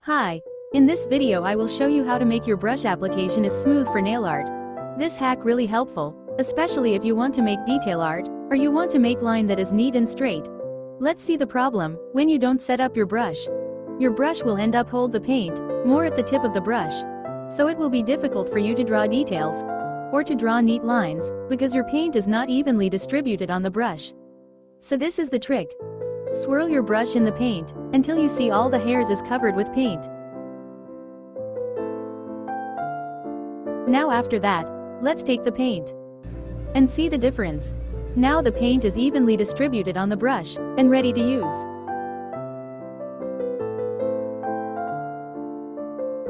Hi. In this video I will show you how to make your brush application as smooth for nail art. This hack really helpful, especially if you want to make detail art, or you want to make line that is neat and straight. Let's see the problem. When you don't set up your brush, your brush will end up hold the paint more at the tip of the brush. So it will be difficult for you to draw details or to draw neat lines because your paint is not evenly distributed on the brush. So this is the trick. Swirl your brush in the paint until you see all the hairs is covered with paint. Now after that, let's take the paint and see the difference. Now the paint is evenly distributed on the brush and ready to use.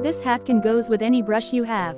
This hack can goes with any brush you have.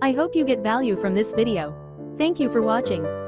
I hope you get value from this video. Thank you for watching.